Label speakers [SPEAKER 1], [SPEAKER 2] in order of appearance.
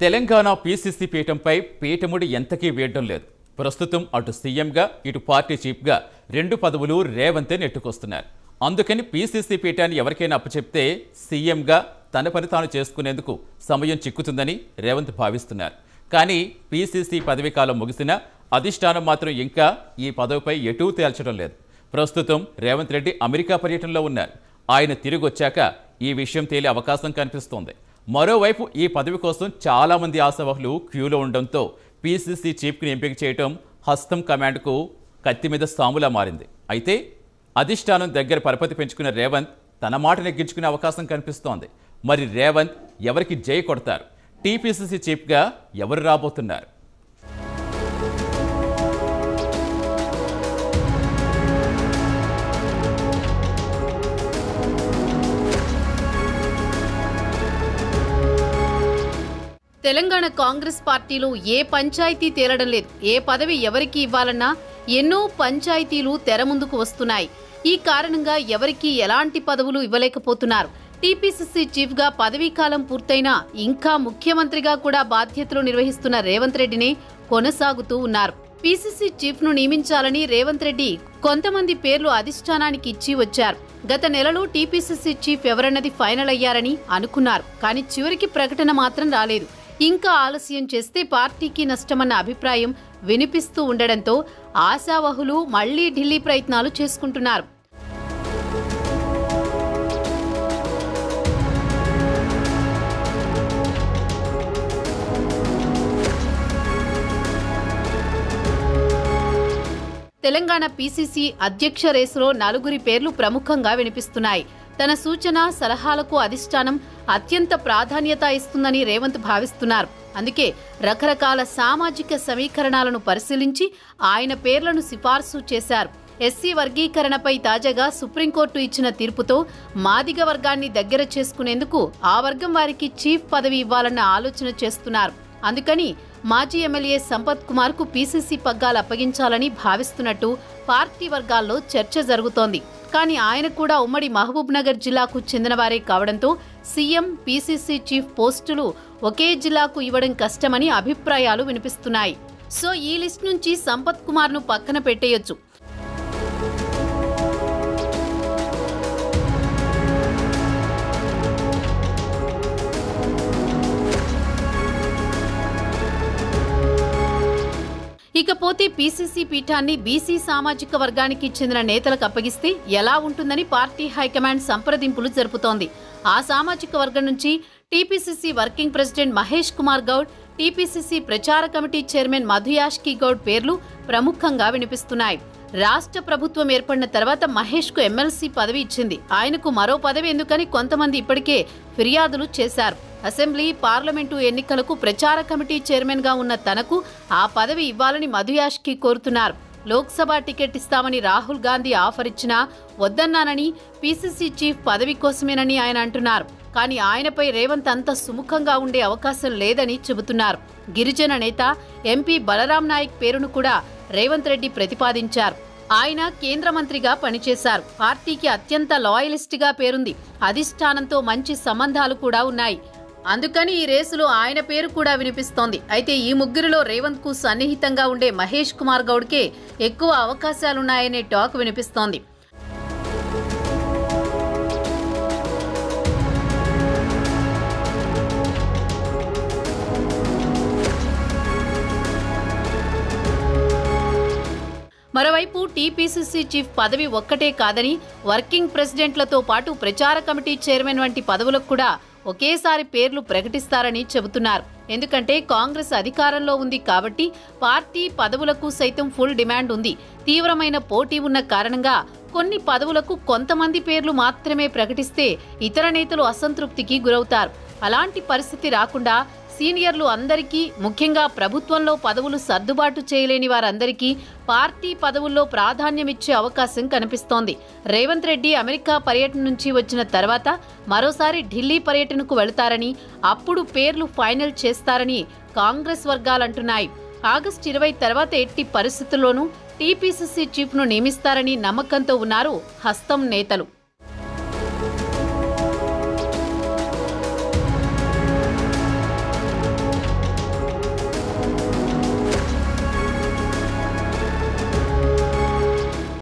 [SPEAKER 1] Telangana PCC పీఠంపై పీఠముడి ఎంతకీ వేయడం లేదు. ప్రస్తుతం అటు సీఎంగా ఇటు పార్టీ చీఫ్గా 2 పదవులు రేవంతే నెట్టుకొస్తున్నారు. అందుకని పీసీసీ పీఠాన్ని ఎవరికైనా అప్పచెప్తే సీఎంగా తన పని తాను చేసుకునేందుకు సమయం చిక్కుతుందని రేవంత్ భావిస్తున్నారు. కానీ పీసీసీ పదవీ కాలం ముగిసినా అధిష్టానం మాత్రం ఇంకా ఈ పదవిపై ఎటూ తేల్చడం లేదు. ప్రస్తుతం రేవంత్ రెడ్డి అమెరికా పర్యటనలో ఉన్నారు. ఆయన తిరిగి వచ్చాక ఈ విషయం తేలే అవకాశం కనిపిస్తోంది. మరోవైపు ఈ పదవి కోసం చాలామంది ఆశావహులు క్యూలో ఉండడంతో పీసీసీ చీఫ్ని ఎంపిక చేయడం హస్తం కమాండ్కు కత్తి మీద సాములా మారింది. అయితే అధిష్టానం దగ్గర పరపతి పెంచుకున్న రేవంత్ తన మాట నెగ్గించుకునే అవకాశం కనిపిస్తోంది. మరి రేవంత్ ఎవరికి జై కొడతారు? టీపీసీసీ చీఫ్గా ఎవరు రాబోతున్నారు?
[SPEAKER 2] తెలంగాణ కాంగ్రెస్ పార్టీలో ఏ పంచాయతీ తేలడం లేదు. ఏ పదవి ఎవరికి ఇవ్వాలన్నా ఎన్నో పంచాయతీలు తెర ముందుకు వస్తున్నాయి. ఈ కారణంగా ఎవరికి ఎలాంటి పదవులు ఇవ్వలేకపోతున్నారు. టీపీసీసీ చీఫ్గా పదవీకాలం పూర్తయినా ఇంకా ముఖ్యమంత్రిగా కూడా బాధ్యతలు నిర్వహిస్తున్న రేవంత్ రెడ్డినే కొనసాగుతూ ఉన్నారు. పీసీసీ చీఫ్ను నియమించాలని రేవంత్ రెడ్డి కొంతమంది పేర్లు అధిష్టానానికి ఇచ్చి వచ్చారు. గత నెలలో టీపీసీసీ చీఫ్ ఎవరన్నది ఫైనల్ అయ్యారని అనుకున్నారు. కానీ చివరికి ప్రకటన మాత్రం రాలేదు. ఇంకా ఆలస్యం చేస్తే పార్టీకి నష్టమన్న అభిప్రాయం వినిపిస్తూ ఉండడంతో ఆశావహులు మళ్లీ ఢిల్లీ ప్రయత్నాలు చేసుకుంటున్నారు. తెలంగాణ పీసీసీ అధ్యక్ష రేసులో 4 పేర్లు ప్రముఖంగా వినిపిస్తున్నాయి. తన సూచన సలహాలకు అధిష్టానం అత్యంత ప్రాధాన్యత ఇస్తుందని రేవంత్ భావిస్తున్నారు. అందుకే రకరకాల సామాజిక సమీకరణాలను పరిశీలించి ఆయన పేర్లను సిఫార్సు చేశారు. ఎస్సీ వర్గీకరణపై తాజాగా సుప్రీంకోర్టు ఇచ్చిన తీర్పుతో మాదిగ వర్గాన్ని దగ్గర చేసుకునేందుకు ఆ వర్గం వారికి చీఫ్ పదవి ఇవ్వాలన్న ఆలోచన చేస్తున్నారు. అందుకని మాజీ ఎమ్మెల్యే సంపత్ కుమార్ కు పీసీసీ పగ్గాలు అప్పగించాలని భావిస్తున్నట్టు పార్టీ వర్గాల్లో చర్చ జరుగుతోంది. కానీ ఆయన కూడా ఉమ్మడి మహబూబ్ నగర్ జిల్లాకు చెందినవారే కావడంతో సీఎం, పీసీసీ చీఫ్ పోస్టులు ఒకే జిల్లాకు ఇవ్వడం కష్టమని అభిప్రాయాలు వినిపిస్తున్నాయి. సో ఈ లిస్ట్ నుంచి సంపత్ కుమార్ ను పక్కన పెట్టేయొచ్చు. ఇకపోతే పీసీసీ పీఠాన్ని బీసీ సామాజిక వర్గానికి చెందిన నేతలకు అప్పగిస్తే ఎలా ఉంటుందని పార్టీ హైకమాండ్ సంప్రదింపులు జరుపుతోంది. ఆ సామాజిక వర్గం నుంచి TPCC working president Mahesh Kumar Goud, TPCC ప్రచార కమిటీ చైర్మన్ మధుయాష్కి గౌడ్ పేర్లు ప్రముఖంగా వినిపిస్తున్నాయి. రాష్ట్ర ప్రభుత్వం ఏర్పడిన తర్వాత మహేష్ కు ఎమ్మెల్సీ పదవి ఇచ్చింది. ఆయనకు మరో పదవి ఎందుకని కొంతమంది ఇప్పటికే ఫిర్యాదులు చేశారు. అసెంబ్లీ, పార్లమెంటు ఎన్నికలకు ప్రచార కమిటీ చైర్మన్ గా ఉన్న తనకు ఆ పదవి ఇవ్వాలని మధుయాష్కి కోరుతున్నారు. లోక్సభ టికెట్ ఇస్తామని రాహుల్ గాంధీ ఆఫర్ ఇచ్చినా వద్దన్నానని, పీసీసీ చీఫ్ పదవి కోసమేనని ఆయన అంటున్నారు. కానీ ఆయనపై రేవంత్ అంత సుముఖంగా ఉండే అవకాశం లేదని చెబుతున్నారు. గిరిజన నేత ఎంపీ బలరాం నాయక్ పేరును కూడా రేవంత్ రెడ్డి ప్రతిపాదించారు. ఆయన కేంద్ర మంత్రిగా పనిచేశారు. పార్టీకి అత్యంత లాయలిస్ట్ గా పేరుంది. అధిష్టానంతో మంచి సంబంధాలు కూడా ఉన్నాయి. అందుకని ఈ రేసులో ఆయన పేరు కూడా వినిపిస్తోంది. అయితే ఈ ముగ్గురిలో రేవంత్ కు సన్నిహితంగా ఉండే మహేష్ కుమార్ గౌడ్కే ఎక్కువ అవకాశాలున్నాయనే టాక్ వినిపిస్తోంది. మరోవైపు టీపీసీసీ చీఫ్ పదవి ఒక్కటే కాదని వర్కింగ్ ప్రెసిడెంట్లతో పాటు ప్రచార కమిటీ చైర్మన్ వంటి పదవులకు కూడా ఒకేసారి పేర్లు ప్రకటిస్తారని చెబుతున్నారు. ఎందుకంటే కాంగ్రెస్ అధికారంలో ఉంది కాబట్టి పార్టీ పదవులకు సైతం ఫుల్ డిమాండ్ ఉంది. తీవ్రమైన పోటీ ఉన్న కారణంగా కొన్ని పదవులకు కొంతమంది పేర్లు మాత్రమే ప్రకటిస్తే ఇతర నేతలు అసంతృప్తికి గురవుతారు. అలాంటి పరిస్థితి రాకుండా సీనియర్లు అందరికీ, ముఖ్యంగా ప్రభుత్వంలో పదవులు సర్దుబాటు చేయలేని వారందరికీ పార్టీ పదవుల్లో ప్రాధాన్యమిచ్చే అవకాశం కనిపిస్తోంది. రేవంత్ రెడ్డి అమెరికా పర్యటన నుంచి వచ్చిన తర్వాత మరోసారి ఢిల్లీ పర్యటనకు వెళతారని, అప్పుడు పేర్లు ఫైనల్ చేస్తారని కాంగ్రెస్ వర్గాలంటున్నాయి. ఆగస్టు 20 తర్వాత ఎట్టి పరిస్థితుల్లోనూ టీపీసీసీ చీఫ్ను నియమిస్తారని నమ్మకంతో ఉన్నారు హస్తం నేతలు.